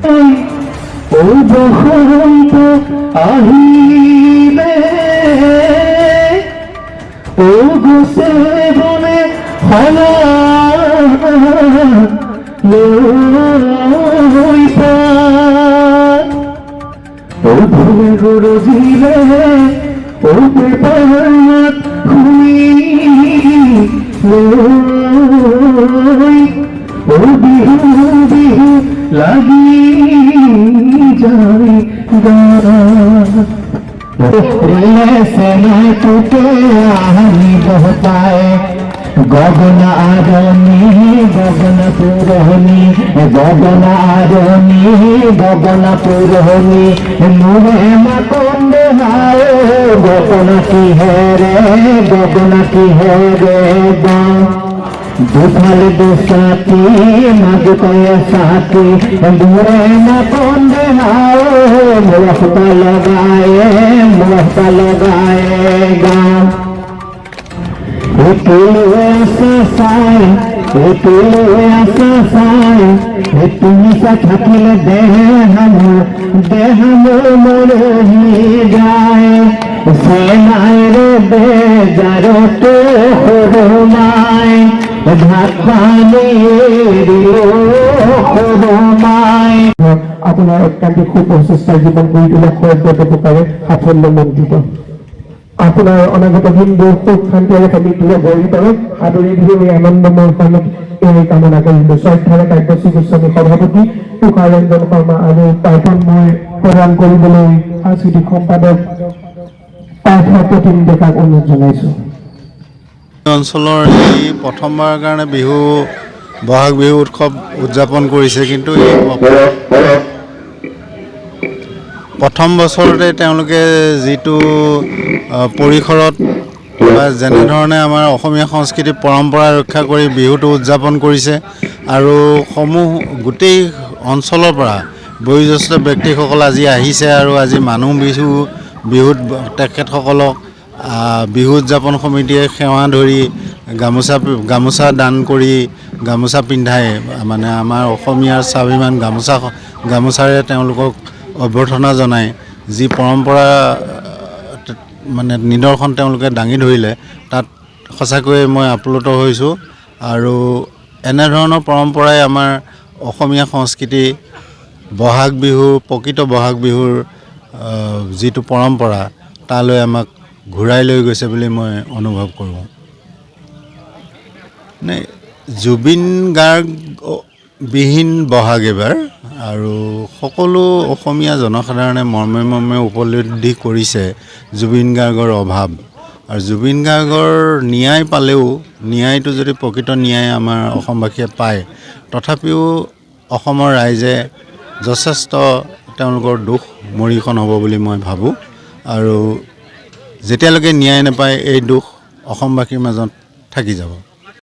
ও বসন্ত আহিলে ও গছে বনে হলা লৈ পাত ও ভুলে গরজিলে ও পেপাত শুনি লৈ ও বিহু বিহু লাগি যায় গানা से टूटे आहनी बहताए गगन आरनी गगन पुरहनी गगन आरनी गगन पुरहनी मुहे मकुंद आए गगन की है रे दुफल दुसाती मगतय साथी दूरे न कोंदे आओ मुहता लगाएगा तुलो ऐसा साए तुम सा थकिल देह मोर ही जाए सेनाए रे बेजारो तो हो माए আপোনাৰ অত্যন্ত খুব প্ৰচেষ্টা জীৱন কৰি তোলা সৌভাগ্য প্ৰকাৰে সাফল্য মণ্ডিত আপোনাৰ অনাগত দিনবোৰ সুখ শান্তি আৰু সমৃদ্ধিৰে ভৰি পৰে আদৰি ধৰি আনন্দময় সন্মুখ এই কামনা কৰিলো শ্ৰদ্ধাৰে কাব্যশ্ৰী গোস্বামী সভাপতি তুষাৰঞ্জন শৰ্মা আৰু পাইথনময় প্ৰদান কৰিবলৈ সাংস্কৃতিক সম্পাদক পাৰ্থ প্ৰতিম ডেকাক অনুৰোধ জনাইছো অঞ্চলৰ এই প্ৰথমবাৰৰ কাৰণে বহাগ বিহু উৎসৱ উদযাপন কৰিছে কিন্তু এই প্ৰথম বছৰতে তেওঁলোকে যিটো পৰিসৰত বা যেনেধৰণে আমাৰ অসমীয়া সংস্কৃতি পৰম্পৰা ৰক্ষা কৰি বিহুটো উদযাপন কৰিছে আৰু গোটেই অঞ্চলৰ পৰা বয়োজ্যেষ্ঠ ব্যক্তিসকল আজি আহিছে আৰু আজি মানুহ বিহুত তেখেতসকলক বিহু উদযাপন সমিতিয়ে সেৱা ধৰি গামোচা দান কৰি গামোচা পিন্ধাই মানে আমাৰ অসমীয়াৰ স্বাভিমান গামোচাৰে তেওঁলোকক অভ্যৰ্থনা জনায় যি পৰম্পৰা মানে নিদৰ্শন তেওঁলোকে দাঙি ধৰিলে তাত সঁচাকৈয়ে মই আপ্লুত হৈছোঁ আৰু এনেধৰণৰ পৰম্পৰাই আমাৰ অসমীয়া সংস্কৃতি বহাগ বিহু প্ৰকৃত বহাগ বিহুৰ যিটো পৰম্পৰা তালৈ আমাক ঘূৰাই লৈ গৈছে বুলি মই অনুভৱ কৰোঁ জুবিন গাৰ্গ বিহীন বহাগ এবাৰ আৰু সকলো অসমীয়া জনসাধাৰণে মৰ্মে উপলব্ধি কৰিছে জুবিন গাৰ্গৰ অভাৱ আৰু জুবিন গাৰ্গৰ ন্যায় পালেও ন্যায়টো যদি প্ৰকৃত ন্যায় আমাৰ অসমবাসীয়ে পায় তথাপিও অসমৰ ৰাইজে যথেষ্ট তেওঁলোকৰ দুখ মৰিখন হ'ব বুলি মই ভাবোঁ আৰু যেতিয়ালৈকে ন্যায় নাপায় এই দুখ অসমবাসীৰ মাজত থাকি যাব